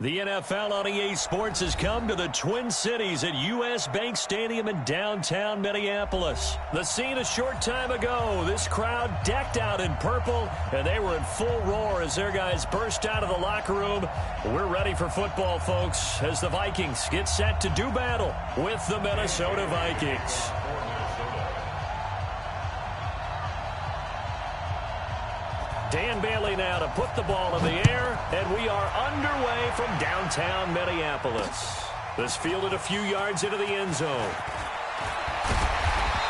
The NFL on EA Sports has come to the Twin Cities at U.S. Bank Stadium in downtown Minneapolis. The scene a short time ago, this crowd decked out in purple, and they were in full roar as their guys burst out of the locker room. We're ready for football, folks, as the Vikings get set to do battle with the Minnesota Vikings. Dan Bailey now to put the ball in the air, and we are underway from downtown Minneapolis. This fielded a few yards into the end zone.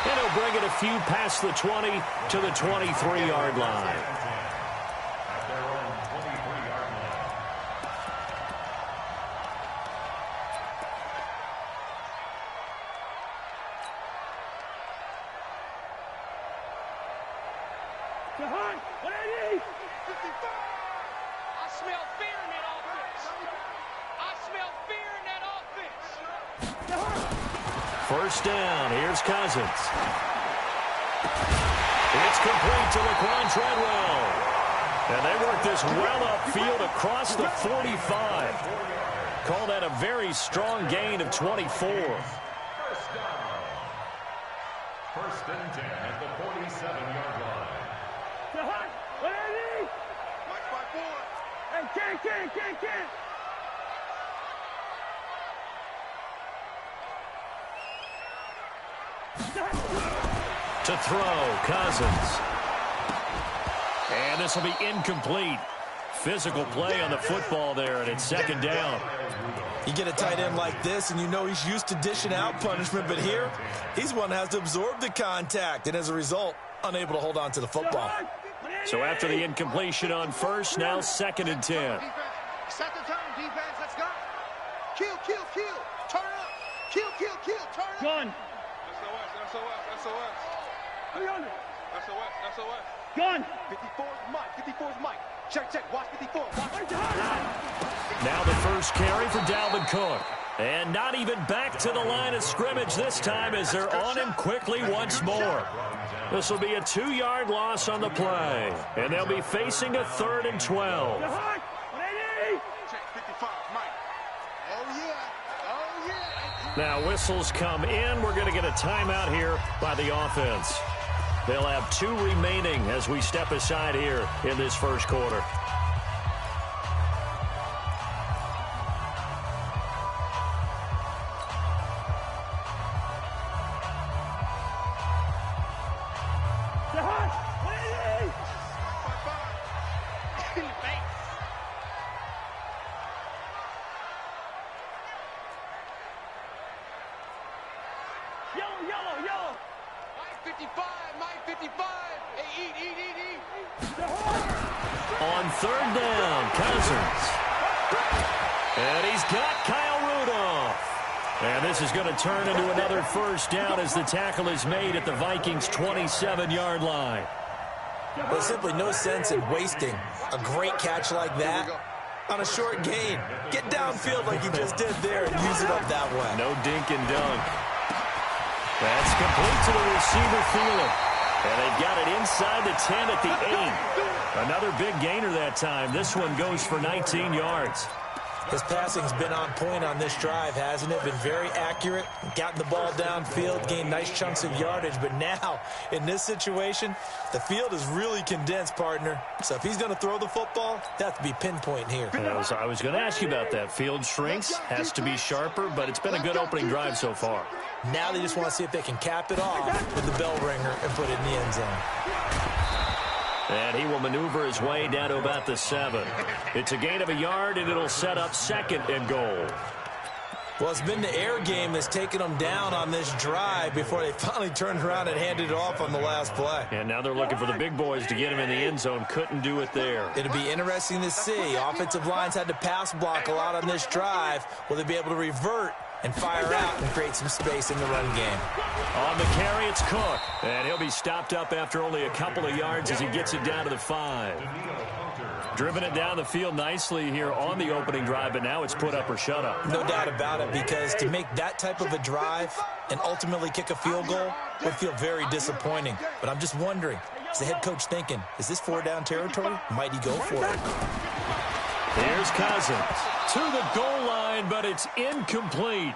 And he'll bring it a few past the 20 to the 23-yard line. First down. Here's Cousins. It's complete to Laquan Treadwell. And they work this well upfield across the 45. Call that a very strong gain of 24. First down. First and 10 at the 47-yard line. Mike by 4. Hey, can't. To throw, Cousins. And this will be incomplete. Physical play on the football there, and it's second down. You get a tight end like this, and you know he's used to dishing out punishment, but here, he's one that has to absorb the contact, and as a result, unable to hold on to the football. So after the incompletion on first, now second and 10. Set the tone, defense. Let's go. Kill. Turn up. Kill. Turn up. Gun. SOS. Gun. 54's Mike. Check. Watch 54. Now the first carry for Dalvin Cook. And not even back to the line of scrimmage this time as they're on him quickly once more. This will be a 2-yard loss on the play. And they'll be facing a 3rd and 12. Check 55, Mike. Oh, yeah. Now whistles come in. We're going to get a timeout here by the offense. They'll have 2 remaining as we step aside here in this first quarter. Yellow. Mike 55. Hey, eat. On 3rd down, Cousins. And he's got Kyle Rudolph. And this is going to turn into another first down as the tackle is made at the Vikings' 27-yard line. There's simply no sense in wasting a great catch like that on a short gain. Get downfield like you just did there and use it up that way. No dink and dunk. That's complete to the receiver, Thielen. And they've got it inside the 10 at the 8. Another big gainer that time. This one goes for 19 yards. His passing's been on point on this drive, hasn't it? Been very accurate, gotten the ball downfield, gained nice chunks of yardage. But now, in this situation, the field is really condensed, partner. So if he's going to throw the football, that has to be pinpoint here. I was going to ask you about that. Field shrinks, has to be sharper, but it's been a good opening drive so far. Now they just want to see if they can cap it off with the bell ringer and put it in the end zone. And he will maneuver his way down to about the 7. It's a gain of a yard, and it'll set up 2nd and goal. Well, it's been the air game that's taken them down on this drive before they finally turned around and handed it off on the last play. And now they're looking for the big boys to get him in the end zone. Couldn't do it there. It'll be interesting to see. Offensive lines had to pass block a lot on this drive. Will they be able to revert and fire out and create some space in the run game? On the carry, it's Cook. And he'll be stopped up after only a couple of yards as he gets it down to the 5. Driven it down the field nicely here on the opening drive, but now it's put up or shut up. No doubt about it, because to make that type of a drive and ultimately kick a field goal would feel very disappointing. But I'm just wondering, is the head coach thinking, is this 4-down territory? Might he go for it? Here's Cousins to the goal line, but it's incomplete.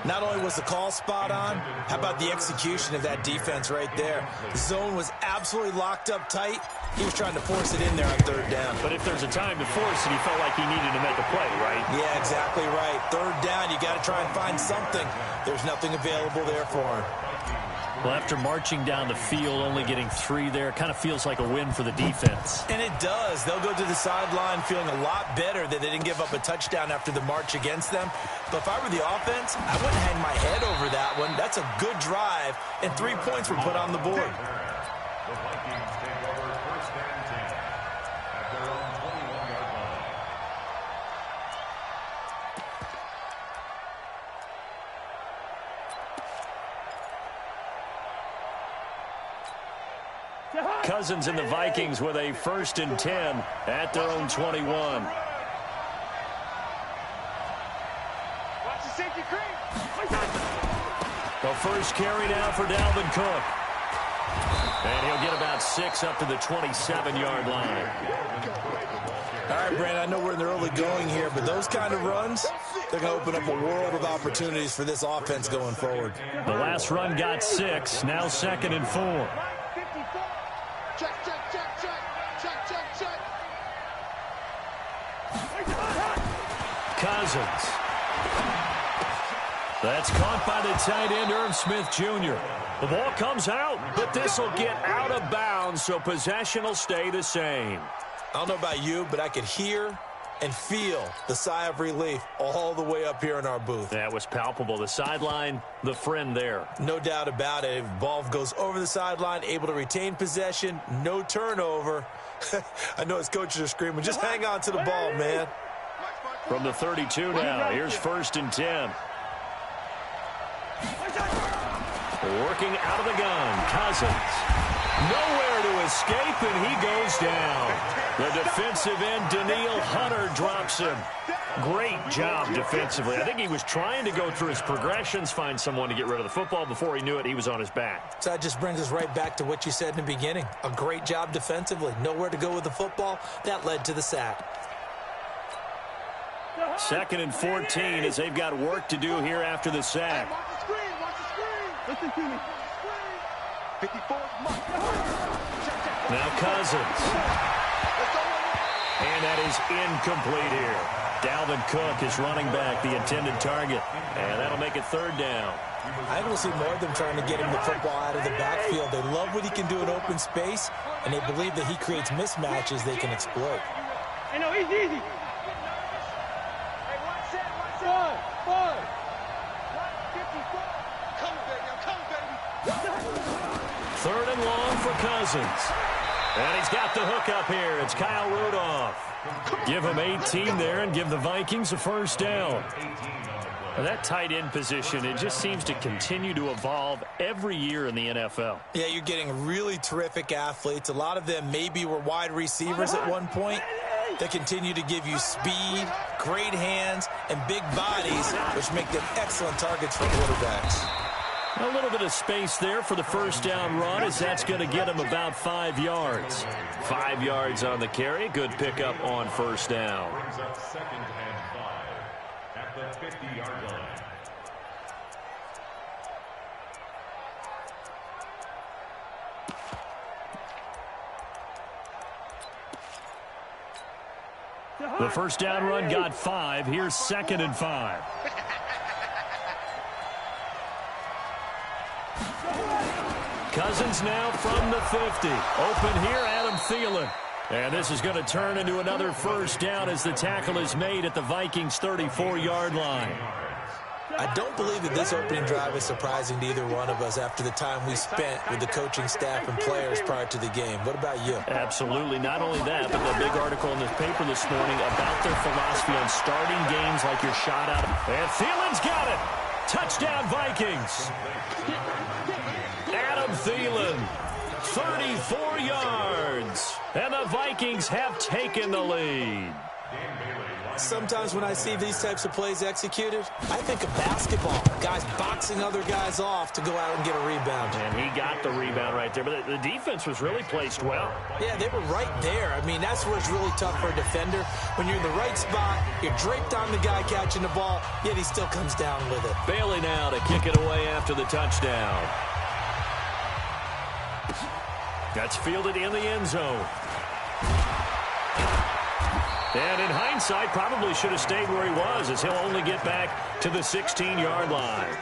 Not only was the call spot on, how about the execution of that defense right there? The zone was absolutely locked up tight. He was trying to force it in there on third down. But if there's a time to force it, he felt like he needed to make a play, right? Yeah, exactly right. Third down, you got to try and find something. There's nothing available there for him. Well, after marching down the field, only getting 3 there, kind of feels like a win for the defense. And it does. They'll go to the sideline feeling a lot better that they didn't give up a touchdown after the march against them. But if I were the offense, I wouldn't hang my head over that one. That's a good drive, and 3 points were put on the board. The Vikings take over first and 10 at their own 21-yard line. Cousins and the Vikings with a 1st and 10 at their own 21. Watch the safety cream. The first carry now for Dalvin Cook. And he'll get about 6 up to the 27-yard line. All right, Brandon, I know we're in the early going here, but those kind of runs, they're going to open up a world of opportunities for this offense going forward. The last run got 6, now 2nd and 4. Check, check, check, check. Check, check, check. Cousins. That's caught by the tight end, Irv Smith Jr. The ball comes out, but this will get out of bounds, so possession will stay the same. I don't know about you, but I could hear and feel the sigh of relief all the way up here in our booth. That was palpable. The sideline, the friend there. No doubt about it. If ball goes over the sideline, able to retain possession, no turnover. I know his coaches are screaming, just hang on to the ball, man. From the 32 now, here's 1st and 10. Working out of the gun, Cousins. Nowhere to escape, and he goes down. The defensive end, Daniil Hunter, drops him. Great job defensively. I think he was trying to go through his progressions, find someone to get rid of the football. Before he knew it, he was on his back. So that just brings us right back to what you said in the beginning. A great job defensively. Nowhere to go with the football. That led to the sack. 2nd and 14 as they've got work to do here after the sack. Watch the screen. Watch the screen. Listen to me. 54. Now Cousins. And that is incomplete here. Dalvin Cook is running back, the intended target. And that'll make it 3rd down. I think we'll see more of them trying to get him the football out of the backfield. They love what he can do in open space, and they believe that he creates mismatches they can exploit. Hey, no, easy, easy. Hey, watch that, watch that. 54. Come, baby, I'm coming, baby. 3rd and long for Cousins. And he's got the hook up here. It's Kyle Rudolph. Give him 18 there and give the Vikings a 1st down. And that tight end position, it just seems to continue to evolve every year in the NFL. Yeah, you're getting really terrific athletes. A lot of them maybe were wide receivers at one point. They continue to give you speed, great hands, and big bodies, which make them excellent targets for quarterbacks. A little bit of space there for the 1st down run, as that's going to get him about 5 yards. 5 yards on the carry. Good pickup on 1st down. Brings up 2nd and 5 at the 50-yard line. The 1st down run got 5. Here's 2nd and 5. Cousins now from the 50. Open here, Adam Thielen. And this is going to turn into another 1st down as the tackle is made at the Vikings' 34-yard line. I don't believe that this opening drive is surprising to either one of us after the time we spent with the coaching staff and players prior to the game. What about you? Absolutely. Not only that, but the big article in this paper this morning about their philosophy on starting games like you're shot out of. And Thielen's got it. Touchdown, Vikings. Adam Thielen, 34 yards. And the Vikings have taken the lead. Sometimes when I see these types of plays executed, I think of basketball. Guys boxing other guys off to go out and get a rebound. And he got the rebound right there, but the defense was really placed well. Yeah, they were right there. I mean, that's where it's really tough for a defender. When you're in the right spot, you're draped on the guy catching the ball, yet he still comes down with it. Bailey now to kick it away after the touchdown. That's fielded in the end zone. And in hindsight, probably should have stayed where he was, as he'll only get back to the 16-yard line.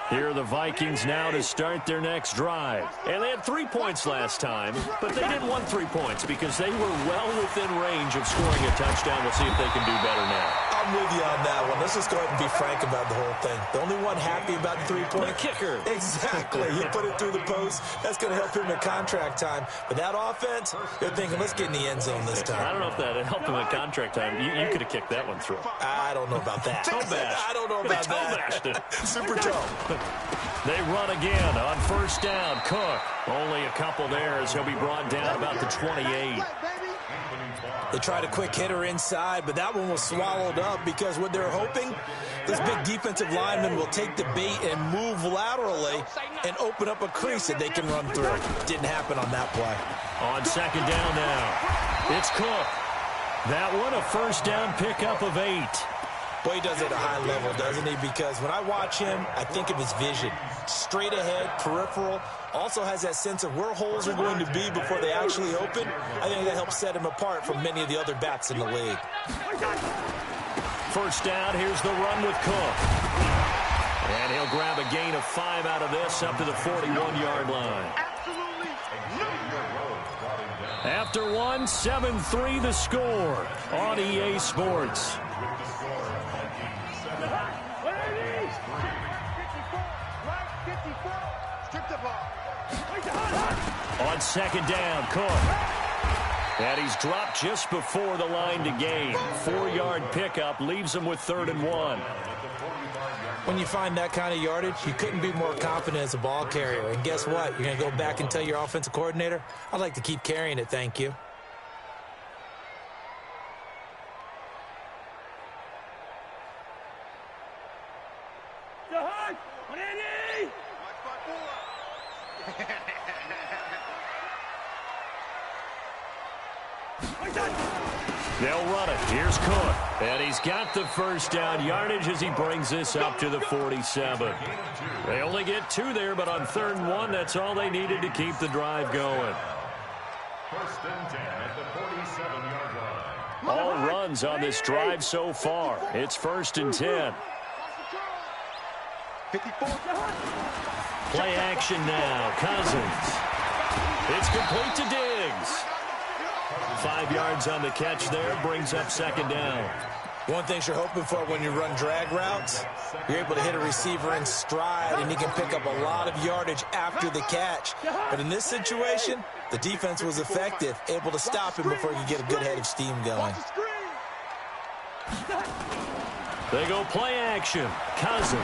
Here are the Vikings now to start their next drive. And they had 3 points last time, but they didn't want 3 points because they were well within range of scoring a touchdown. We'll see if they can do better now. I'm with you on that one. Let's just go ahead and be frank about the whole thing. The only one happy about the 3-point kicker. Exactly. He put it through the post. That's going to help him in contract time. But that offense, they're thinking, let's get in the end zone this time. I don't know if that helped him in contract time. You could have kicked that one through. I don't know about that. I don't know about that. Super toe. They run again on first down. Cook, only a couple there as he'll be brought down about the 28. They tried a quick hitter inside, but that one was swallowed up because what they're hoping, this big defensive lineman will take the bait and move laterally and open up a crease that they can run through. Didn't happen on that play. On second down now, it's Cook. That one a first down pickup of 8. Boy, he does it at a high level, doesn't he? Because when I watch him, I think of his vision. Straight ahead, peripheral. Also has that sense of where holes are going to be before they actually open. I think that helps set him apart from many of the other backs in the league. First down, here's the run with Cook. And he'll grab a gain of 5 out of this up to the 41-yard line. After one, 7-3 the score on EA Sports. On second down, Cook. And he's dropped just before the line to gain. 4-yard pickup leaves him with 3rd and 1. When you find that kind of yardage, you couldn't be more confident as a ball carrier. And guess what? You're going to go back and tell your offensive coordinator, I'd like to keep carrying it, thank you. They'll run it. Here's Cook. And he's got the first down yardage as he brings this up to the 47. They only get 2 there, but on 3rd and 1, that's all they needed to keep the drive going. First and 10 at the 47-yard line. All runs on this drive so far. It's 1st and 10. 54. Play action now. Cousins. It's complete to Diggs. 5 yards on the catch there, brings up 2nd down. One thing you're hoping for when you run drag routes, you're able to hit a receiver in stride, and he can pick up a lot of yardage after the catch. But in this situation, the defense was effective, able to stop him before he could get a good head of steam going. They go play action. Cousins.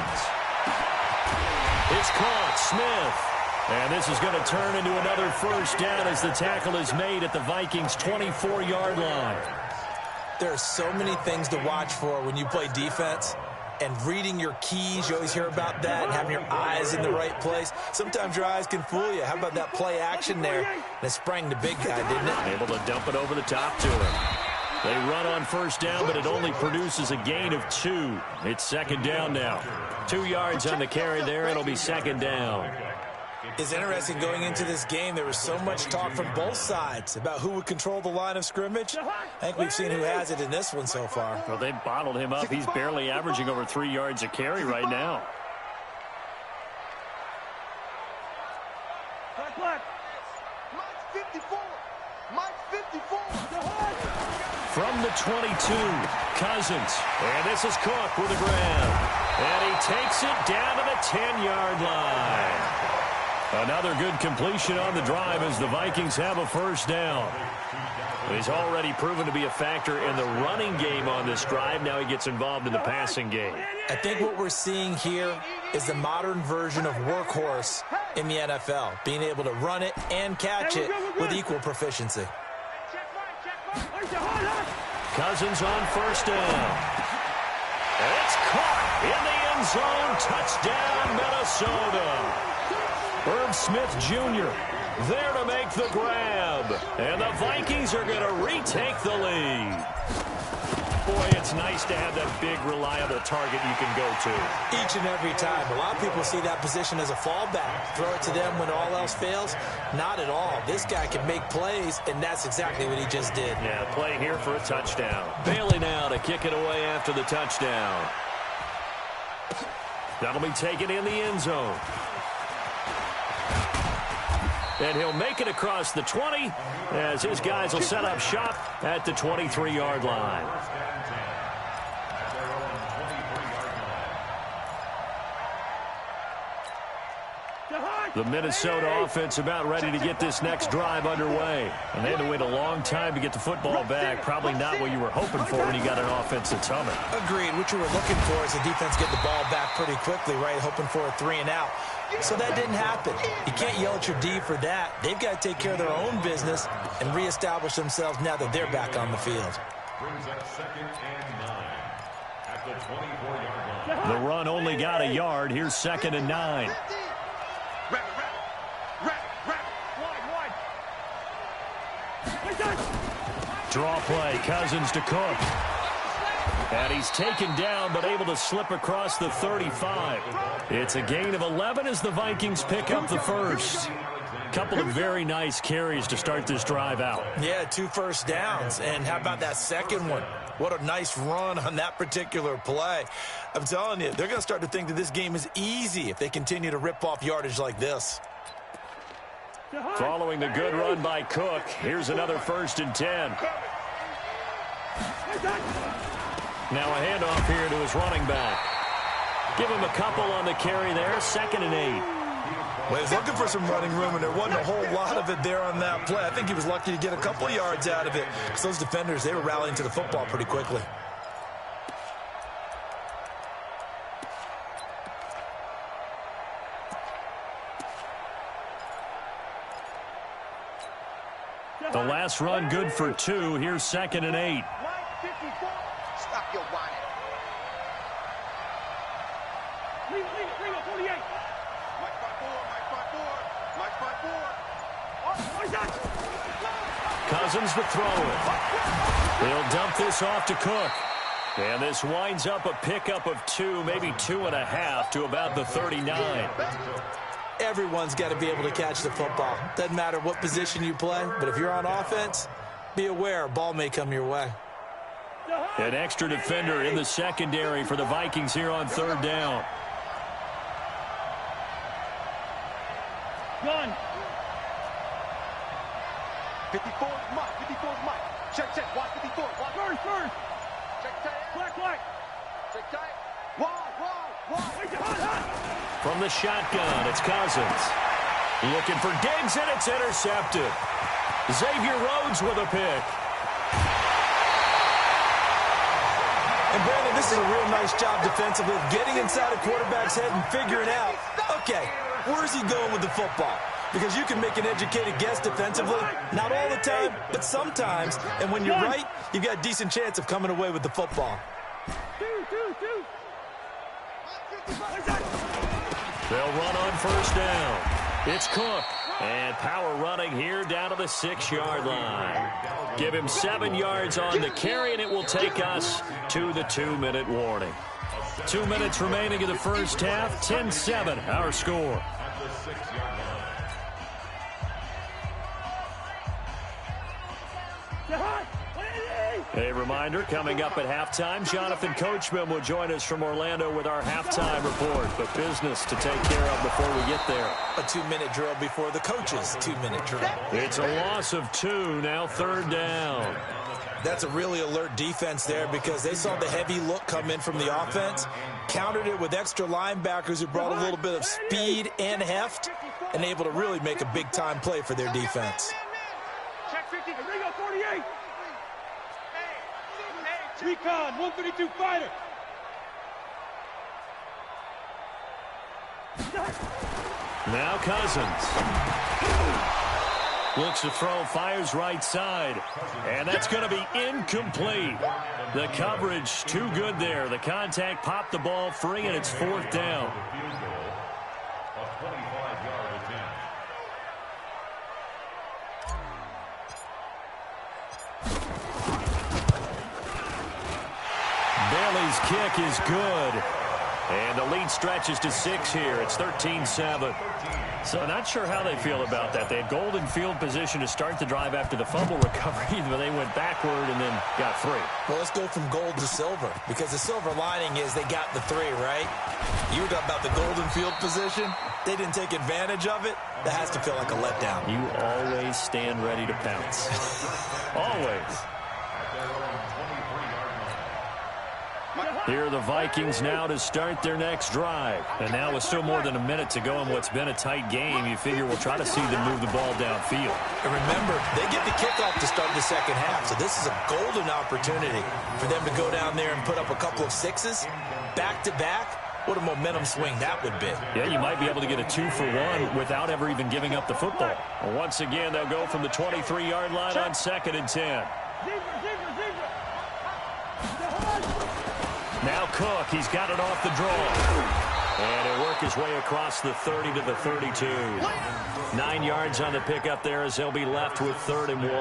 It's caught. Smith. And this is going to turn into another first down as the tackle is made at the Vikings' 24-yard line. There are so many things to watch for when you play defense. And reading your keys, you always hear about that, and having your eyes in the right place. Sometimes your eyes can fool you. How about that play action there? And it sprang the big guy, didn't it? Able to dump it over the top to him. They run on first down, but it only produces a gain of 2. It's 2nd down now. 2 yards on the carry there. It'll be 2nd down. It's interesting going into this game. There was so much talk from both sides about who would control the line of scrimmage. I think we've seen who has it in this one so far. Well, they bottled him up. He's barely averaging over 3 yards a carry right now. Mike 54. Mike 54. From the 22, Cousins. And this is Cook with a grab. And he takes it down to the 10-yard line. Another good completion on the drive as the Vikings have a first down. He's already proven to be a factor in the running game on on this drive. Now he gets involved in the passing game. I think what we're seeing here is the modern version of workhorse in the NFL, being able to run it and catch it with equal proficiency. Cousins on first down. It's caught in the end zone. Touchdown, Minnesota. Herb Smith Jr. there to make the grab. And the Vikings are going to retake the lead. Boy, it's nice to have that big, reliable target you can go to. Each and every time. A lot of people see that position as a fallback. Throw it to them when all else fails. Not at all. This guy can make plays, and that's exactly what he just did. Yeah, play here for a touchdown. Bailey now to kick it away after the touchdown. That'll be taken in the end zone. And he'll make it across the 20 as his guys will set up shop at the 23-yard line. The Minnesota offense about ready to get this next drive underway. And they had to wait a long time to get the football back. Probably not what you were hoping for when you got an offense that's humming. Agreed. What you were looking for is the defense get the ball back pretty quickly, right? Hoping for a 3 and out. So that didn't happen. You can't yell at your D for that. They've got to take care of their own business and reestablish themselves now that they're back on the field. Brings up 2nd and 9 at the 24-yard line. The run only got a yard. Here's 2nd and 9. Draw play. Cousins to Cook. And he's taken down, but able to slip across the 35. It's a gain of 11 as the Vikings pick up the first. Couple of very nice carries to start this drive out. Yeah, 2 first downs. And how about that second one? What a nice run on that particular play. I'm telling you, they're going to start to think that this game is easy if they continue to rip off yardage like this. Following the good run by Cook, here's another 1st and 10. Now a handoff here to his running back. Give him a couple on the carry there, 2nd and 8. Well, he's looking for some running room, and there wasn't a whole lot of it there on that play. I think he was lucky to get a couple of yards out of it, because those defenders, they were rallying to the football pretty quickly. The last run good for 2. Here's 2nd and 8. Stop your whining. Leave up 48. Mike 5-4. Cousins to throw it. They'll dump this off to Cook. And this winds up a pickup of 2, maybe 2.5 to about the 39. Everyone's got to be able to catch the football. Doesn't matter what position you play, but if you're on offense, be aware a ball may come your way. An extra defender in the secondary for the Vikings here on 3rd down. Gun. 54 is Mike. 54 is Mike. Check. Watch 54. Watch. First. Check tight. Black. Check tight. Wide. From the shotgun, it's Cousins. Looking for Diggs, and it's intercepted. Xavier Rhodes with a pick. And, Brandon, this is a real nice job defensively of getting inside a quarterback's head and figuring out, okay, where's he going with the football? Because you can make an educated guess defensively, not all the time, but sometimes. And when you're right, you've got a decent chance of coming away with the football. They'll run on 1st down. It's Cook. And power running here down to the 6-yard line. Give him 7 yards on the carry, and it will take us to the 2-minute warning. 2 minutes remaining in the first half. 10-7, our score. A reminder, coming up at halftime, Jonathan Coachman will join us from Orlando with our halftime report. But business to take care of before we get there. A 2-minute drill before the coach's 2-minute drill. It's a loss of 2, now 3rd down. That's a really alert defense there because they saw the heavy look come in from the offense, countered it with extra linebackers who brought a little bit of speed and heft, and able to really make a big-time play for their defense. Check 50. Ringo 48. Recon, 132 fighter. Now Cousins. Looks to throw, fires right side. And that's going to be incomplete. The coverage too good there. The contact popped the ball free, and it's fourth down. Bailey's kick is good. And the lead stretches to 6 here. It's 13-7. So not sure how they feel about that. They had golden field position to start the drive after the fumble recovery, but they went backward and then got 3. Well, let's go from gold to silver, because the silver lining is they got the 3, right? You were talking about the golden field position. They didn't take advantage of it. That has to feel like a letdown. You always stand ready to pounce. Always. Here are the Vikings now to start their next drive. And now with still more than a minute to go in what's been a tight game, you figure we'll try to see them move the ball downfield. And remember, they get the kickoff to start the second half, so this is a golden opportunity for them to go down there and put up a couple of 6s back-to-back. What a momentum swing that would be. Yeah, you might be able to get a 2-for-1 without ever even giving up the football. Once again, they'll go from the 23-yard line on 2nd and 10. Now Cook, he's got it off the draw. And he'll work his way across the 30 to the 32. 9 yards on the pickup there as they'll be left with 3rd and 1.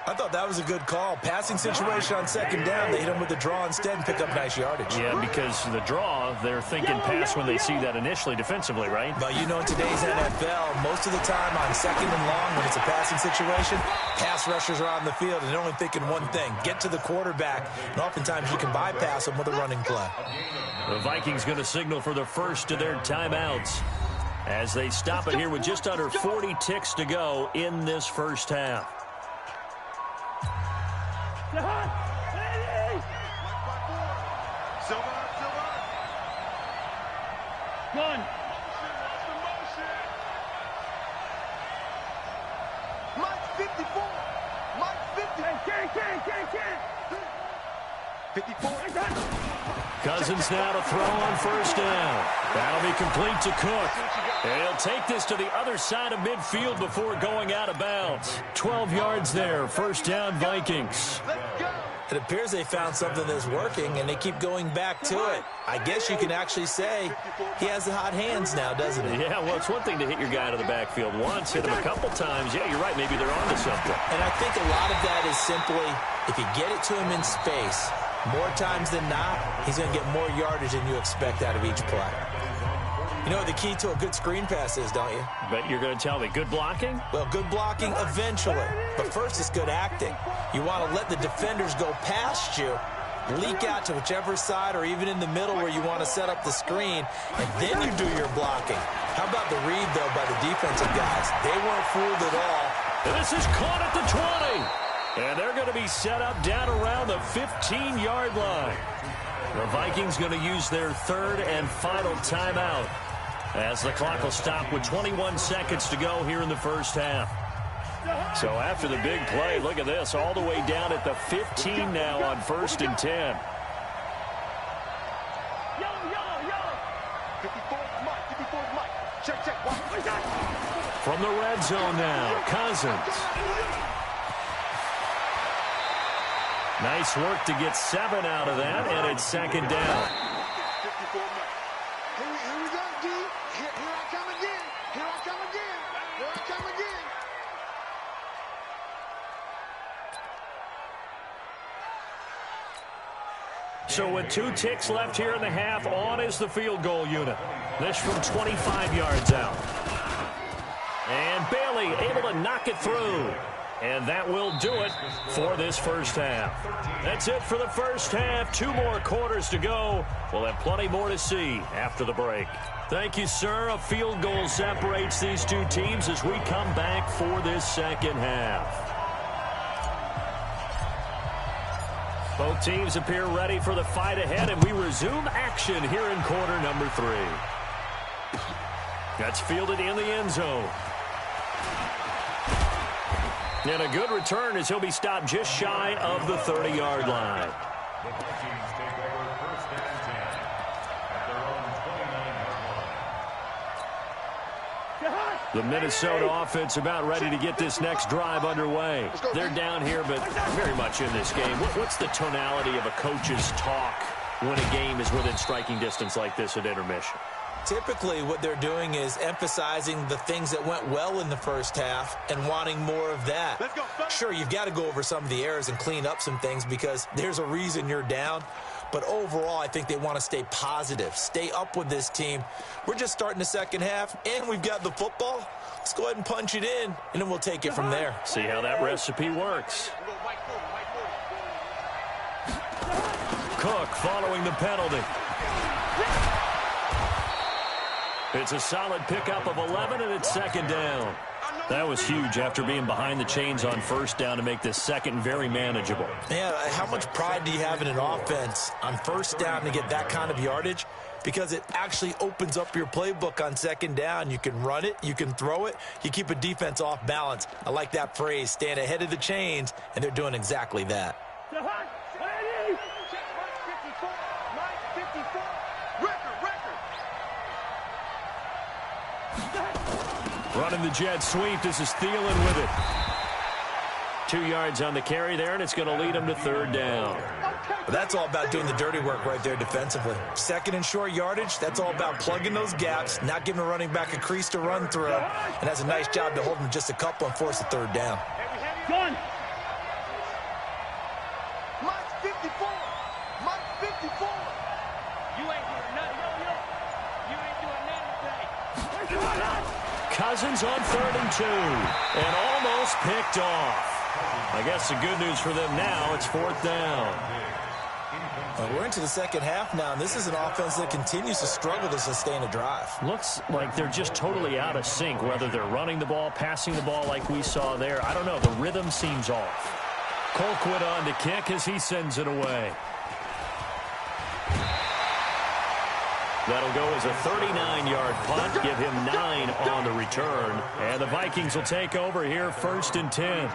I thought that was a good call. Passing situation on 2nd down. They hit him with the draw instead and pick up nice yardage. Yeah, because the draw, they're thinking pass when they see that initially defensively, right? But you know, in today's NFL, most of the time on 2nd and long, when it's a passing situation, pass rushers are on the field and they're only thinking one thing: get to the quarterback. And oftentimes you can bypass them with a running play. The Vikings going to signal for the first of their timeouts as they stop it here with just under 40 ticks to go in this first half. Gun. Mike 54. Mike 50. Can. 54. Cousins now to throw on 1st down. That'll be complete to Cook. And he'll take this to the other side of midfield before going out of bounds. 12 yards there. 1st down, Vikings. It appears they found something that's working, and they keep going back to it. I guess you can actually say he has the hot hands now, doesn't he? Yeah, well, it's one thing to hit your guy to the backfield once, hit him a couple times. Yeah, you're right. Maybe they're onto something. And I think a lot of that is simply, if you get it to him in space, more times than not, he's going to get more yardage than you expect out of each play. You know what the key to a good screen pass is, don't you? But you're going to tell me, good blocking? Well, good blocking eventually. But first, it's good acting. You want to let the defenders go past you, leak out to whichever side or even in the middle where you want to set up the screen, and then you do your blocking. How about the read, though, by the defensive guys? They weren't fooled at all. This is caught at the 20. And they're going to be set up down around the 15-yard line. The Vikings going to use their 3rd and final timeout as the clock will stop with 21 seconds to go here in the first half. So after the big play, look at this, all the way down at the 15 now on 1st and 10. 54 Mike. Check. From the red zone now, Cousins. Nice work to get 7 out of that, and it's 2nd down. 54 Mike. Here we go, D. Here I come again. Here I come again. So with 2 ticks left here in the half, on is the field goal unit. This from 25 yards out. And Bailey able to knock it through. And that will do it for this first half. That's it for the first half. 2 more quarters to go. We'll have plenty more to see after the break. Thank you, sir. A field goal separates these 2 teams as we come back for this second half. Both teams appear ready for the fight ahead, and we resume action here in quarter number 3. That's fielded in the end zone. And a good return as he'll be stopped just shy of the 30-yard line. The Vikings take over first and 10 at their own 29-yard line. The Minnesota offense about ready to get this next drive underway. They're down here, but very much in this game. What's the tonality of a coach's talk when a game is within striking distance like this at intermission? Typically, what they're doing is emphasizing the things that went well in the first half and wanting more of that. Sure, you've got to go over some of the errors and clean up some things because there's a reason you're down. But overall, I think they want to stay positive, stay up with this team. We're just starting the second half, and we've got the football. Let's go ahead and punch it in, and then we'll take it from there. See how that recipe works. Cook following the penalty. It's a solid pickup of 11, and it's second down. That was huge after being behind the chains on first down to make this second very manageable. Yeah, how much pride do you have in an offense on first down to get that kind of yardage? Because it actually opens up your playbook on second down. You can run it, you can throw it, you keep a defense off balance. I like that phrase, stand ahead of the chains, and they're doing exactly that. Running the jet sweep. This is Thielen with it. 2 yards on the carry there, and it's going to lead him to third down. Well, that's all about doing the dirty work right there defensively. Second and short yardage, that's all about plugging those gaps, not giving a running back a crease to run through, and has a nice job to hold him just a couple and force a third down. Done. Mike's 54. Mike's 54. You ain't doing nothing. You ain't doing nothing today. Cousins on 3rd and 2, and almost picked off. I guess the good news for them now, it's 4th down. We're into the second half now, and this is an offense that continues to struggle to sustain a drive. Looks like they're just totally out of sync, whether they're running the ball, passing the ball like we saw there. I don't know. The rhythm seems off. Colquitt on to kick as he sends it away. That'll go as a 39-yard punt, give him 9 on the return. And the Vikings will take over here 1st and 10.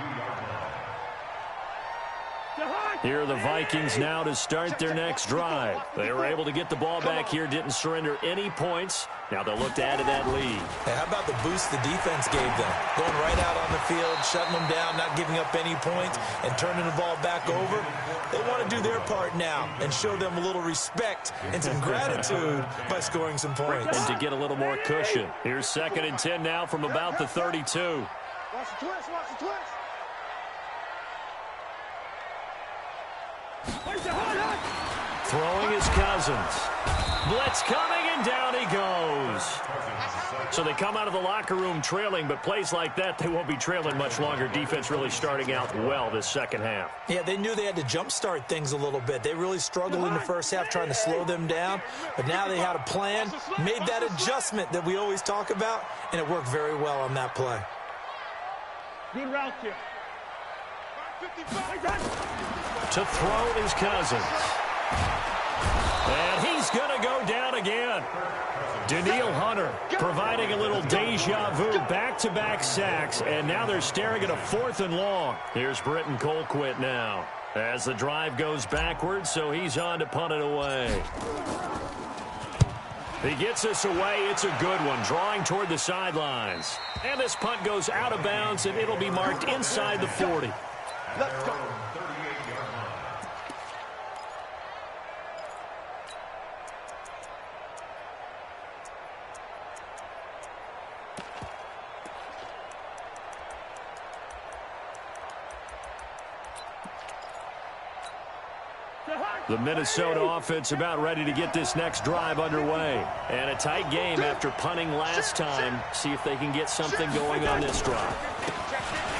Here are the Vikings now to start their next drive. They were able to get the ball back here, didn't surrender any points. Now they'll look to add to that lead. Hey, how about the boost the defense gave them? Going right out on the field, shutting them down, not giving up any points, and turning the ball back over. They want to do their part now and show them a little respect and some gratitude by scoring some points. And to get a little more cushion. Here's 2nd and 10 now from about the 32. Watch the twist, watch the twist. Throwing his Cousins. Blitz coming, and down he goes. So they come out of the locker room trailing, but plays like that, they won't be trailing much longer. Defense really starting out well this second half. Yeah, they knew they had to jumpstart things a little bit. They really struggled in the first half trying to slow them down, but now they had a plan, made that adjustment that we always talk about, and it worked very well on that play. Good route here. To throw is Cousins. And he's going to go down again. Daniil Hunter providing a little deja vu, back-to-back sacks, and now they're staring at a 4th and long. Here's Britton Colquitt now as the drive goes backwards, so he's on to punt it away. He gets this away. It's a good one, drawing toward the sidelines. And this punt goes out of bounds, and it'll be marked inside the 40. Let's go. The Minnesota offense about ready to get this next drive underway. And a tight game after punting last time. See if they can get something going on this drive.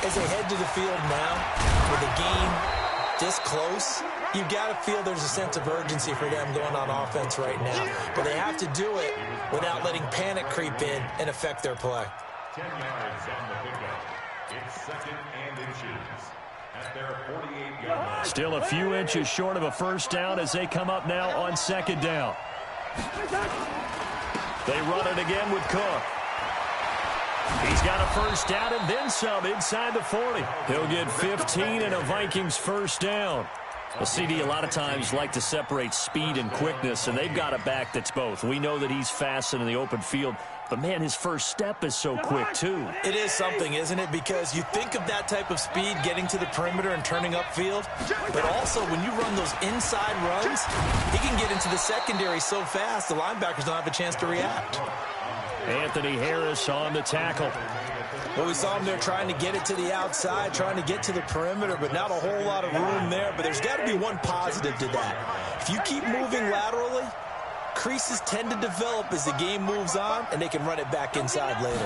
As they head to the field now, with the game this close, you've got to feel there's a sense of urgency for them going on offense right now. But they have to do it without letting panic creep in and affect their play. 10 yards on the pickup. It's 2nd and inches at their 48-yard line. Still a few inches short of a first down as they come up now on 2nd down. They run it again with Cook. He's got a first down and then some inside the 40. He'll get 15 and a Vikings first down. A CD a lot of times like to separate speed and quickness, and they've got a back that's both. We know that he's fast in the open field, but, man, his first step is so quick, too. It is something, isn't it? Because you think of that type of speed getting to the perimeter and turning upfield, but also when you run those inside runs, he can get into the secondary so fast the linebackers don't have a chance to react. Anthony Harris on the tackle. Well, we saw him there trying to get it to the outside, trying to get to the perimeter, but not a whole lot of room there. But there's got to be one positive to that. If you keep moving laterally, creases tend to develop as the game moves on, and they can run it back inside later.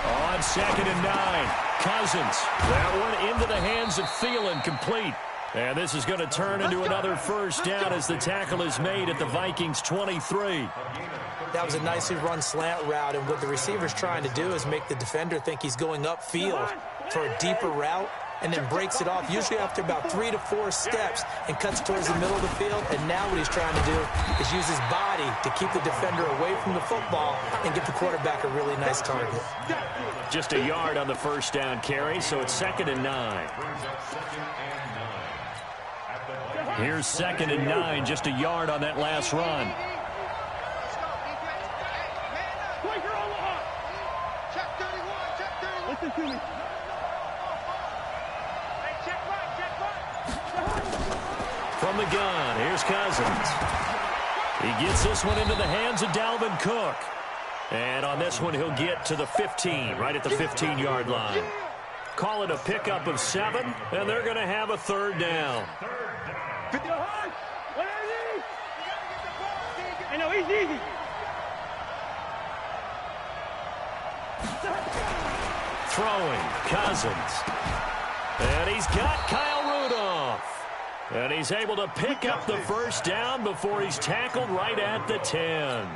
On 2nd and 9, Cousins. That one into the hands of Thielen, complete. And this is going to turn into another first down as the tackle is made at the Vikings 23. That was a nicely run slant route, and what the receiver's trying to do is make the defender think he's going upfield for a deeper route, and then breaks it off, usually after about 3 to 4 steps, and cuts towards the middle of the field. And now what he's trying to do is use his body to keep the defender away from the football and give the quarterback a really nice target. Just a yard on the first down carry, so it's 2nd and 9. Here's 2nd and 9, just a yard on that last run. Listen to me. From the gun, here's Cousins. He gets this one into the hands of Dalvin Cook. And on this one, he'll get to the 15, right at the 15-yard line. Call it a pickup of 7, and they're going to have a third down. I know, he's easy. Throwing, Cousins. And he's got Kyle Rudolph. And he's able to pick up the first down before he's tackled right at the 10.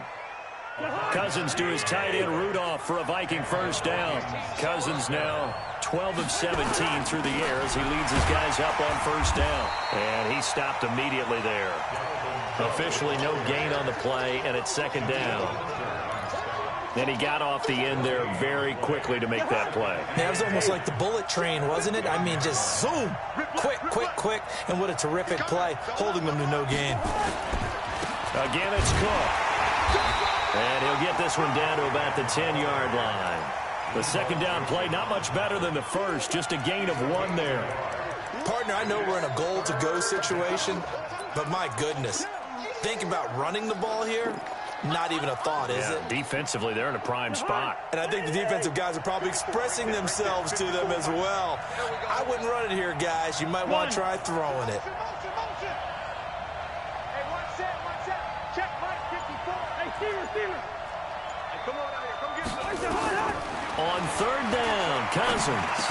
Cousins to his tight end Rudolph for a Viking first down. Cousins now 12 of 17 through the air as he leads his guys up on first down. And he stopped immediately there. Officially no gain on the play, and it's 2nd down. And he got off the end there very quickly to make that play. That was almost like the bullet train, wasn't it? I mean, just zoom, quick, quick, quick. And what a terrific play, holding them to no gain. Again, it's Cook. And he'll get this one down to about the 10-yard line. The 2nd down play, not much better than the first, just a gain of 1 there. Partner, I know we're in a goal-to-go situation, but my goodness, think about running the ball here. Not even a thought, is it? Defensively, they're in a prime spot. And I think the defensive guys are probably expressing themselves to them as well. I wouldn't run it here, guys. You might want to try throwing it. Hey, one set. Check Mike 54. Hey, Steven. Hey, come on out here. Come get me. On 3rd down, Cousins.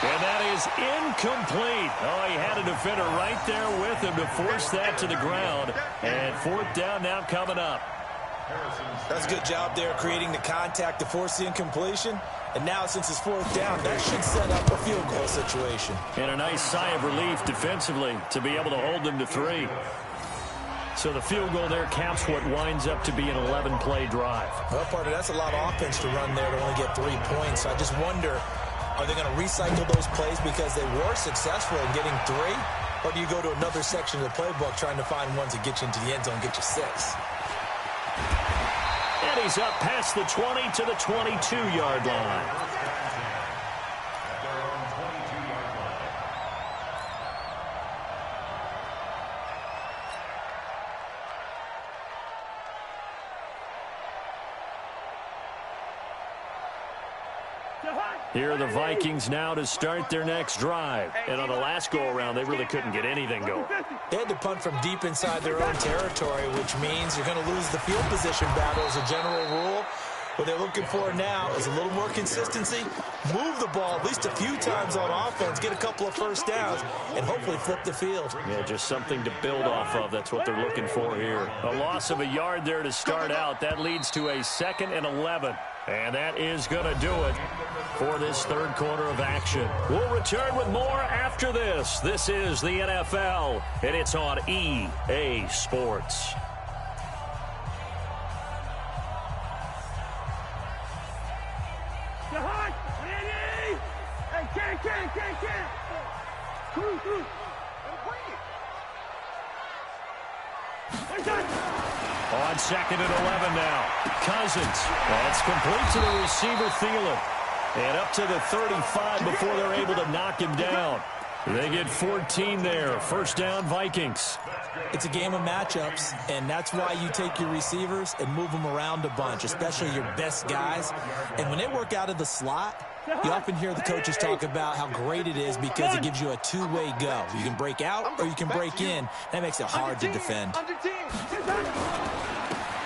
And that is incomplete. Oh, he had a defender right there with him to force that to the ground. And 4th down now coming up. That's a good job there creating the contact to force the incompletion. And now since it's 4th down, that should set up a field goal situation. And a nice sigh of relief defensively to be able to hold them to 3. So the field goal there caps what winds up to be an 11-play drive. Well, partner, that's a lot of offense to run there to only get 3 points. I just wonder, are they going to recycle those plays because they were successful in getting 3? Or do you go to another section of the playbook trying to find ones that get you into the end zone and get you 6? And he's up past the 20 to the 22-yard line. Here are the Vikings now to start their next drive. And on the last go-around, they really couldn't get anything going. They had to punt from deep inside their own territory, which means you're going to lose the field position battle as a general rule. What they're looking for now is a little more consistency, move the ball at least a few times on offense, get a couple of first downs, and hopefully flip the field. Yeah, just something to build off of. That's what they're looking for here. A loss of a yard there to start out. That leads to a 2nd and 11. And that is going to do it for this 3rd quarter of action. We'll return with more after this. This is the NFL, and it's on EA Sports. On 2nd and 11 now. Cousins. That's complete to the receiver, Thielen. And up to the 35 before they're able to knock him down. They get 14 there. First down, Vikings. It's a game of matchups, and that's why you take your receivers and move them around a bunch, especially your best guys. And when they work out of the slot, you often hear the coaches talk about how great it is because it gives you a two-way go. You can break out or you can break in. That makes it hard to defend.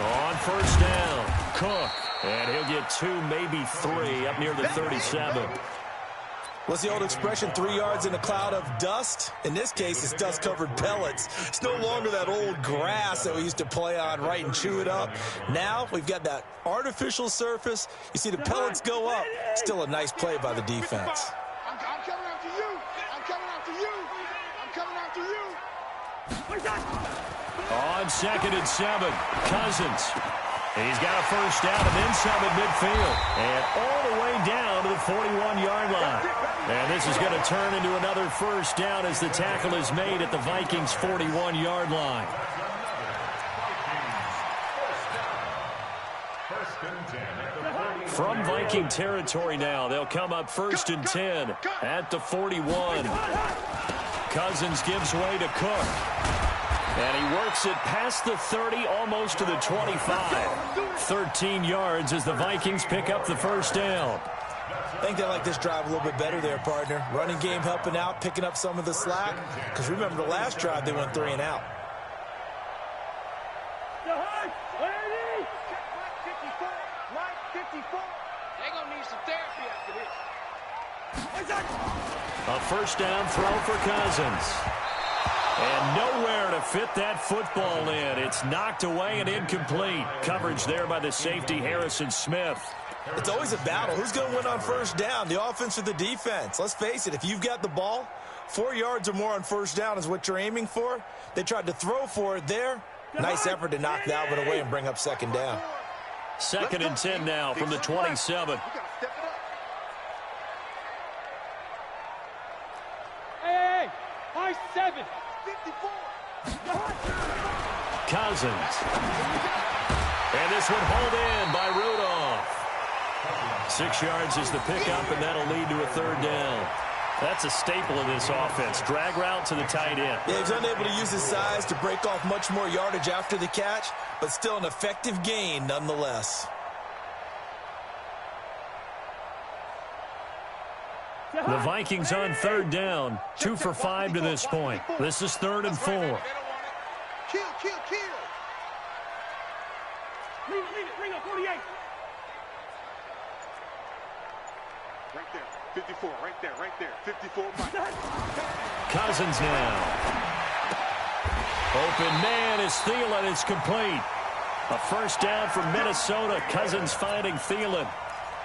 On first down, Cook. And he'll get 2, maybe 3 up near the 37. What's the old expression, 3 yards in a cloud of dust? In this case, it's dust-covered pellets. It's no longer that old grass that we used to play on, right, and chew it up. Now we've got that artificial surface. You see the pellets go up. Still a nice play by the defense. I'm coming after you. I'm coming after you. I'm coming after you. On 2nd and 7, Cousins. He's got a first down and then some at midfield. And all the way down to the 41-yard line. And this is going to turn into another first down as the tackle is made at the Vikings' 41-yard line. From Viking territory now, they'll come up 1st and 10 at the 41. Cousins gives way to Cook. And he works it past the 30, almost to the 25. 13 yards as the Vikings pick up the first down. I think they like this drive a little bit better there, partner. Running game helping out, picking up some of the slack. Because remember, the last drive, they went 3 and out. They're going to need some therapy after this. A first down throw for Cousins. And nowhere to fit that football in. It's knocked away and incomplete. Coverage there by the safety, Harrison Smith. It's always a battle. Who's going to win on first down, the offense or the defense? Let's face it, if you've got the ball, 4 yards or more on first down is what you're aiming for. They tried to throw for it there. Nice effort to knock that one away and bring up second down. 2nd and 10 now from the 27. Hey, high 7. 54. Cousins. And this one hauled in by Rudolph. 6 yards is the pickup, and that'll lead to a third down. That's a staple of this offense. Drag route to the tight end. Yeah, he's unable to use his size to break off much more yardage after the catch, but still an effective gain nonetheless. The Vikings on third down, 2 for 5 to this point. This is 3rd and 4. Kill. Leave it. Bring up 48. Right there. 54. Right there. 54. Cousins now. Open man is Thielen. It's complete. A first down from Minnesota. Cousins finding Thielen.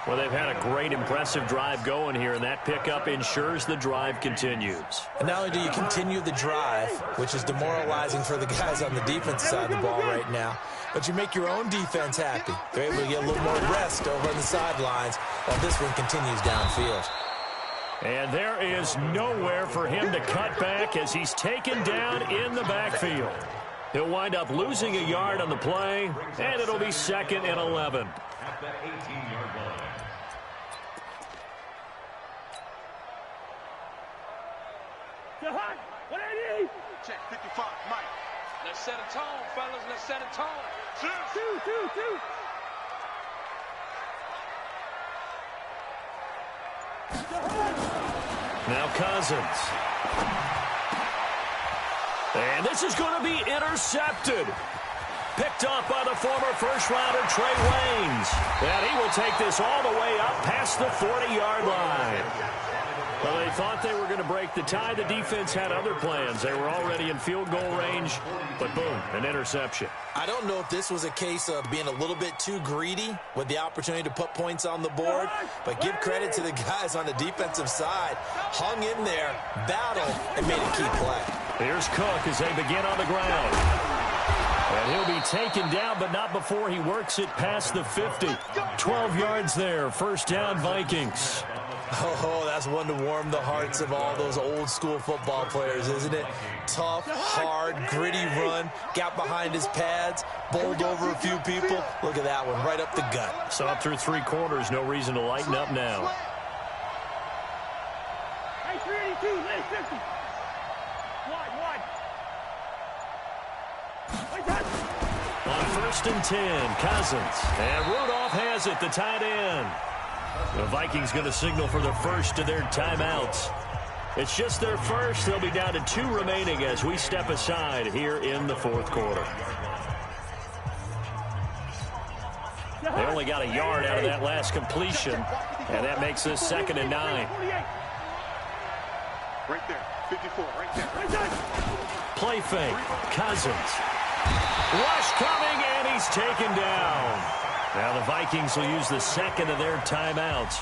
Well, they've had a great, impressive drive going here, and that pickup ensures the drive continues. And not only do you continue the drive, which is demoralizing for the guys on the defensive side of the ball right now, but you make your own defense happy. They're able to get a little more rest over on the sidelines while this one continues downfield. And there is nowhere for him to cut back as he's taken down in the backfield. He'll wind up losing a yard on the play, and it'll be 2nd and 11. At the 18-yard line. Check 55, Mike. Let's set a tone, fellas. Let's set a tone. Two. Now Cousins. And this is going to be intercepted. Picked off by the former first-rounder Trey Waynes. And he will take this all the way up past the 40-yard line. Well, they thought they were going to break the tie. The defense had other plans. They were already in field goal range, but boom, an interception. I don't know if this was a case of being a little bit too greedy with the opportunity to put points on the board, but give credit to the guys on the defensive side. Hung in there, battled, and made a key play. Here's Cook as they begin on the ground. And he'll be taken down, but not before he works it past the 50. 12 yards there, first down Vikings. Oh, that's one to warm the hearts of all those old-school football players, isn't it? Tough, hard, gritty run, got behind his pads, bowled over a few people. Look at that one, right up the gut. So up through 3 quarters, no reason to lighten up now. Hey, 382, left 50. Wide. On 1st and 10, Cousins. And Rudolph has it, the tight end. The Vikings going to signal for the first of their timeouts. It's just their first. They'll be down to 2 remaining as we step aside here in the 4th quarter. They only got a yard out of that last completion, and that makes this 2nd and 9. Right there, 54, right there. Play fake, Cousins. Rush coming, and he's taken down. Now the Vikings will use the 2nd of their timeouts.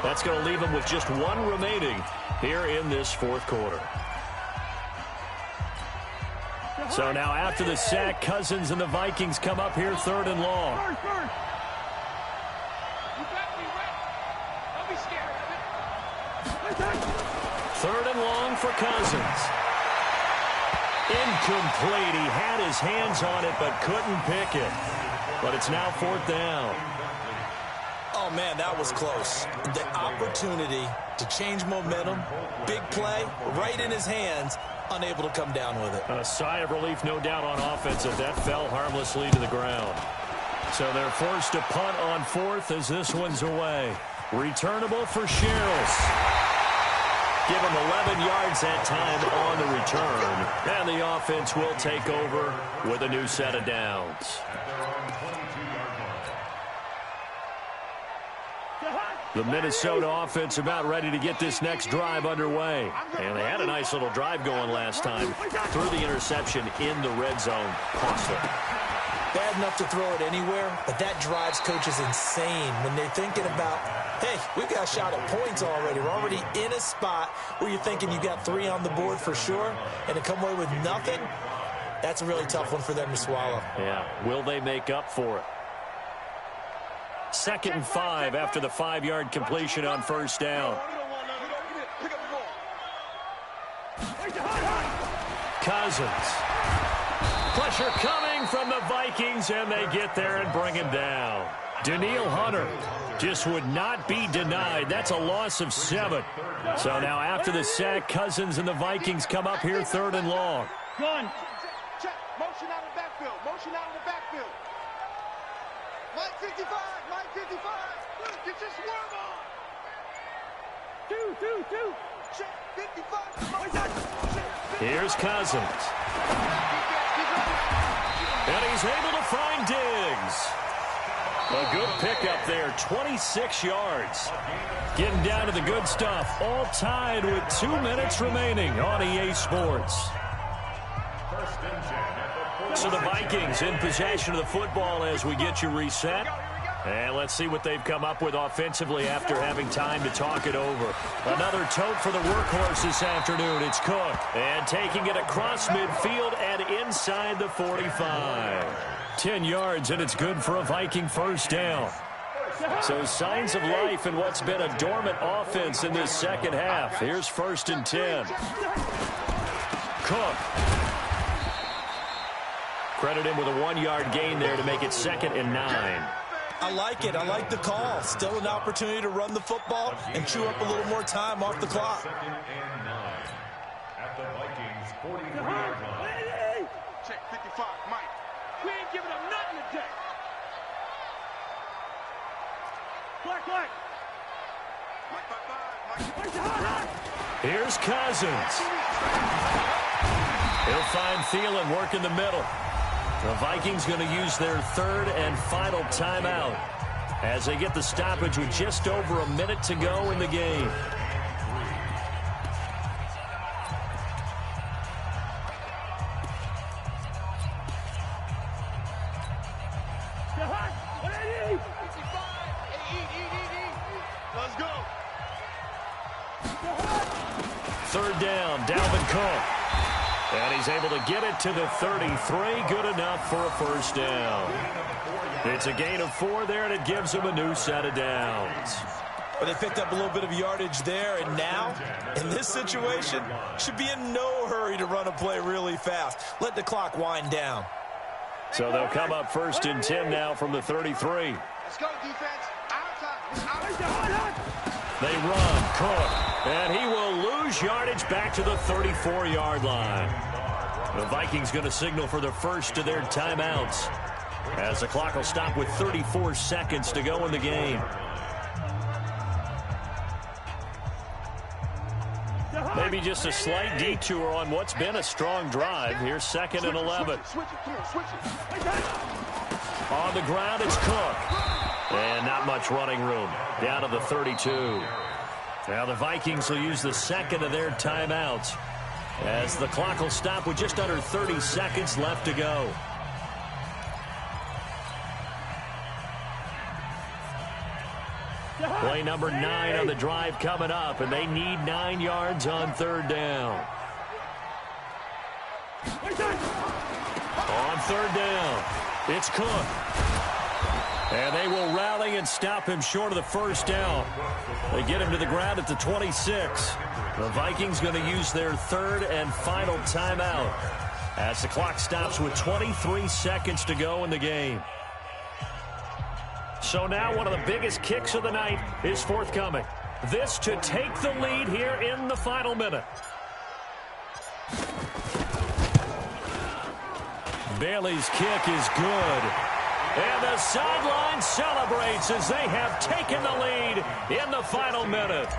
That's going to leave them with just 1 remaining here in this 4th quarter. So now after the sack, Cousins and the Vikings come up here 3rd and long. You got me right. Don't be scared of it. 3rd and long for Cousins. Incomplete. He had his hands on it but couldn't pick it. But it's now 4th down. Oh, man, that was close. The opportunity to change momentum, big play, right in his hands, unable to come down with it. A sigh of relief, no doubt, on offense as that fell harmlessly to the ground. So they're forced to punt on 4th as this one's away. Returnable for Sherrills. Give him 11 yards that time on the return. And the offense will take over with a new set of downs. The Minnesota offense about ready to get this next drive underway. And they had a nice little drive going last time. Threw the interception in the red zone. Costly. Bad enough to throw it anywhere, but that drives coaches insane when they're thinking about, hey, we've got a shot at points already. We're already in a spot where you're thinking you got 3 on the board for sure, and to come away with nothing, that's a really tough one for them to swallow. Yeah, will they make up for it? 2nd and 5 after the 5-yard completion on 1st down. Cousins. Pressure coming from the Vikings, and they get there and bring him down. Daniil Hunter just would not be denied. That's a loss of 7. So now after the sack, Cousins and the Vikings come up here 3rd and long. Gun. Check. Motion out of the backfield. Motion out of the backfield. Mike 55. Mike 55. Get your swerve on. 2. Check. 55. Here's Cousins. And he's able to find Diggs. A good pickup there, 26 yards. Getting down to the good stuff, all tied with 2 minutes remaining on EA Sports. So the Vikings in possession of the football as we get you reset. And let's see what they've come up with offensively after having time to talk it over. Another tote for the workhorse this afternoon. It's Cook. And taking it across midfield and inside the 45. 10 yards, and it's good for a Viking 1st down. So signs of life in what's been a dormant offense in this 2nd half. Here's 1st and 10. Cook. Credit him with a 1-yard gain there to make it 2nd and 9. I like it. I like the call. Still an opportunity to run the football and chew up a little more time off the clock. 2nd and 9 at the Vikings 43-yard line. Check 55. Mike. We ain't giving them nothing today. Black. Mike. Here's Cousins. He'll find Thielen working the middle. The Vikings going to use their 3rd and final timeout as they get the stoppage with just over a minute to go in the game. Let's go. 3rd down, Dalvin Cook. And he's able to get it to the 33. Good enough for a 1st down. It's a gain of 4 there, and it gives him a new set of downs. But they picked up a little bit of yardage there, and now, in this situation, should be in no hurry to run a play really fast. Let the clock wind down. So they'll come up 1st and 10 now from the 33. Let's go, defense. Out. They run, Cook, and he will lose yardage back to the 34-yard line. The Vikings going to signal for the first of their timeouts, as the clock will stop with 34 seconds to go in the game. Maybe just a slight detour on what's been a strong drive. Here's 2nd and 11. On the ground, it's Cook. And not much running room. Down to the 32. Now the Vikings will use the 2nd of their timeouts, as the clock will stop with just under 30 seconds left to go. Play number 9 on the drive coming up, and they need 9 yards on 3rd down. On 3rd down, it's Cook. And they will rally and stop him short of the 1st down. They get him to the ground at the 26. The Vikings going to use their 3rd and final timeout, as the clock stops with 23 seconds to go in the game. So now one of the biggest kicks of the night is forthcoming. This to take the lead here in the final minute. Bailey's kick is good. And the sideline celebrates as they have taken the lead in the final minute.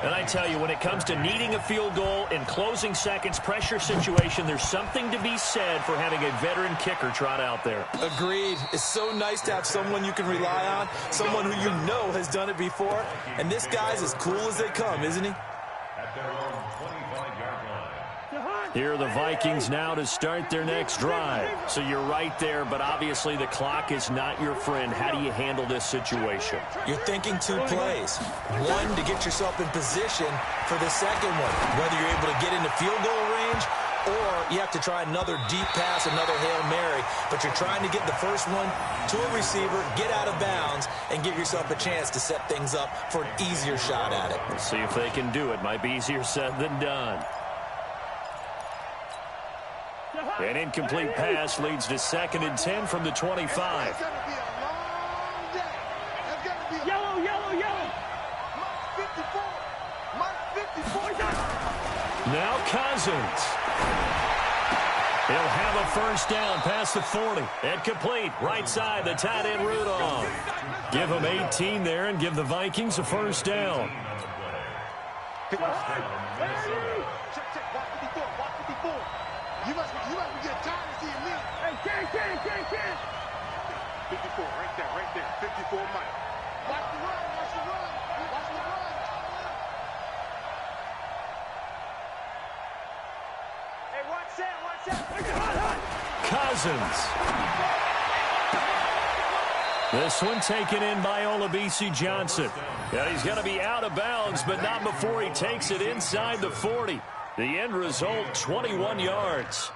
And I tell you, when it comes to needing a field goal in closing seconds, pressure situation, there's something to be said for having a veteran kicker trot out there. Agreed. It's so nice to have someone you can rely on, someone who you know has done it before. And this guy's as cool as they come, isn't he? At their own 25-yard line. Here are the Vikings now to start their next drive. So you're right there, but obviously the clock is not your friend. How do you handle this situation? You're thinking 2 plays. One, to get yourself in position for the second one, whether you're able to get into field goal range or you have to try another deep pass, another Hail Mary, but you're trying to get the first one to a receiver, get out of bounds, and give yourself a chance to set things up for an easier shot at it. Let's see if they can do it. Might be easier said than done. An incomplete pass leads to 2nd and 10 from the 25. It's going to be a long day. It's going to be yellow. Mark 54. Mark 54. Now Cousins. He'll have a 1st down past the 40. And complete. Right side, the tight end Rudolph. Give him 18 there and give the Vikings a 1st down. Check. Walk 54. Walk 54. You must be getting tired of seeing me. Hey, can. 54, right there. 54, Mike. Watch the run. Hey, watch that. Cousins. This one taken in by Olabisi Johnson. Yeah, he's going to be out of bounds, but not before he takes it inside the 40. The end result, 21 yards.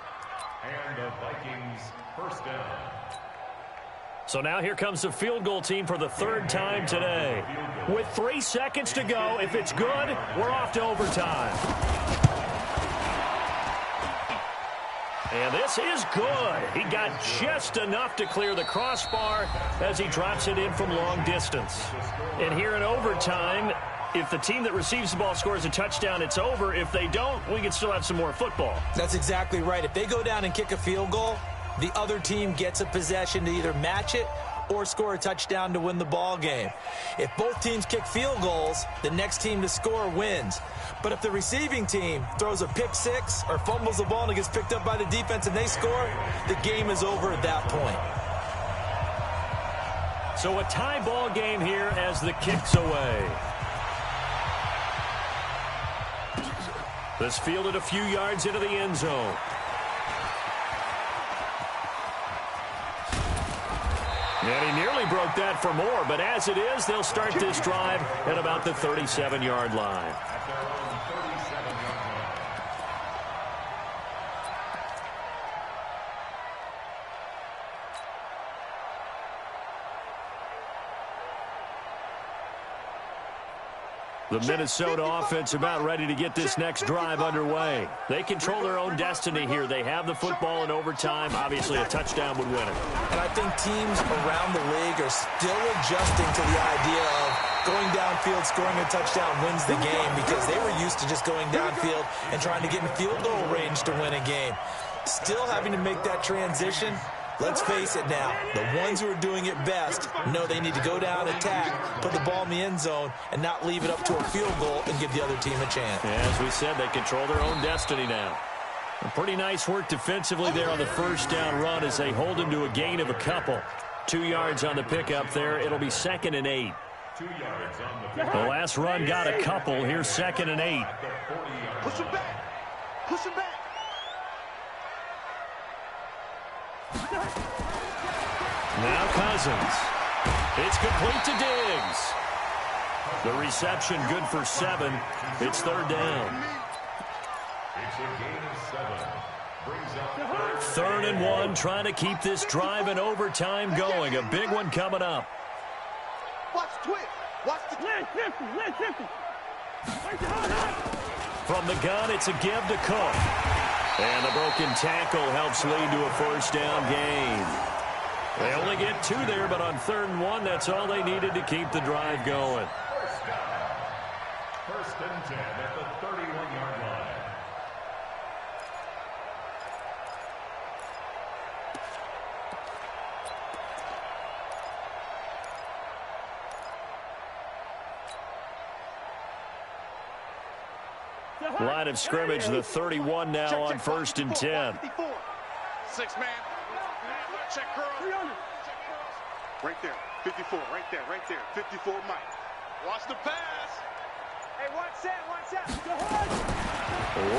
And the Vikings 1st down. So now here comes the field goal team for the 3rd time today. With 3 seconds to go, if it's good, we're off to overtime. And this is good. He got just enough to clear the crossbar as he drops it in from long distance. And here in overtime, if the team that receives the ball scores a touchdown, it's over. If they don't, we can still have some more football. That's exactly right. If they go down and kick a field goal, the other team gets a possession to either match it or score a touchdown to win the ball game. If both teams kick field goals, the next team to score wins. But if the receiving team throws a pick 6 or fumbles the ball and it gets picked up by the defense and they score, the game is over at that point. So a tie ball game here as the kick's away. This fielded a few yards into the end zone. And he nearly broke that for more, but as it is, they'll start this drive at about the 37-yard line. The Minnesota offense about ready to get this next drive underway. They control their own destiny here. They have the football in overtime. Obviously, a touchdown would win it. And I think teams around the league are still adjusting to the idea of going downfield, scoring a touchdown wins the game, because they were used to just going downfield and trying to get in field goal range to win a game. Still having to make that transition. Let's face it now, the ones who are doing it best know they need to go down, attack, put the ball in the end zone, and not leave it up to a field goal and give the other team a chance. As we said, they control their own destiny now. A pretty nice work defensively there on the first down run as they hold him to a gain of a couple. 2 yards on the pickup there. It'll be 2nd and 8. 2 yards on the pickup. The last run got a couple. Here's 2nd and 8. Push him back. Push him back. Now Cousins. It's complete to Diggs. The reception good for 7. It's 3rd down. It's a gain of 7. Brings up 3rd and 1, trying to keep this drive in overtime going. A big one coming up. Watch the twist. Watch the twist. From the gun, it's a give to Cook. And the broken tackle helps lead to a 1st down gain. They only get 2 there, but on 3rd and 1, that's all they needed to keep the drive going. 1st and 10 at the 31-yard line. Line of scrimmage, the 31 now on 1st and 10. 6 man. Check girl. Right there. 54. Right there. Right there. 54 Mike. Watch the pass. Hey, watch that.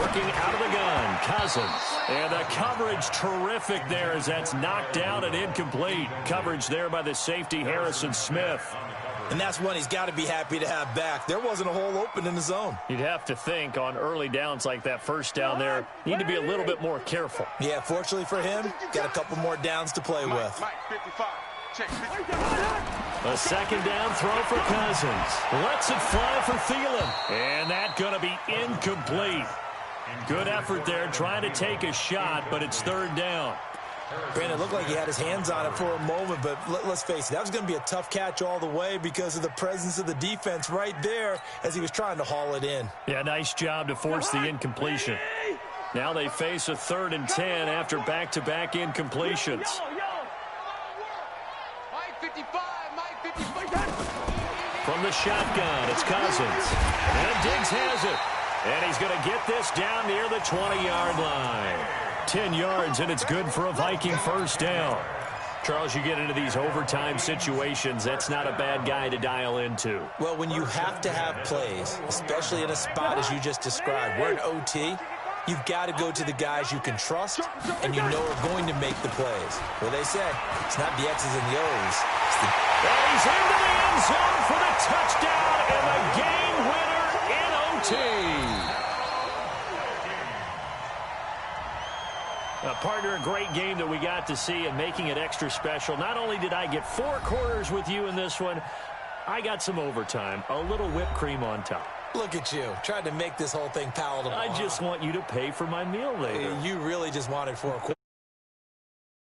Working out of the gun, Cousins. And the coverage terrific there as that's knocked down and incomplete. Coverage there by the safety, Harrison Smith. And that's one he's got to be happy to have back. There wasn't a hole open in the zone. You'd have to think on early downs like that 1st down there, need to be a little bit more careful. Yeah, fortunately for him, got a couple more downs to play with. Mike, 55. Check. 55. A 2nd down throw for Cousins. Lets it fly for Thielen. And that's going to be incomplete. Good effort there, trying to take a shot, but it's 3rd down. Brandon, it looked like he had his hands on it for a moment, but let's face it, that was going to be a tough catch all the way because of the presence of the defense right there as he was trying to haul it in. Yeah, nice job to force the incompletion. Now they face a 3rd and 10 after back-to-back incompletions. Mike 55. Mike 55. From the shotgun, it's Cousins. And Diggs has it. And he's going to get this down near the 20-yard line. 10 yards, and it's good for a Viking 1st down. Charles, you get into these overtime situations, that's not a bad guy to dial into. Well, when you have to have plays, especially in a spot as you just described, we're in OT, you've got to go to the guys you can trust and you know are going to make the plays. Well, they say it's not the X's and the O's. And he's into the end zone for the touchdown and the game winner in OT. Partner, a great game that we got to see and making it extra special. Not only did I get 4 quarters with you in this one, I got some overtime, a little whipped cream on top. Look at you, trying to make this whole thing palatable. I just want you to pay for my meal later. You really just wanted 4 quarters.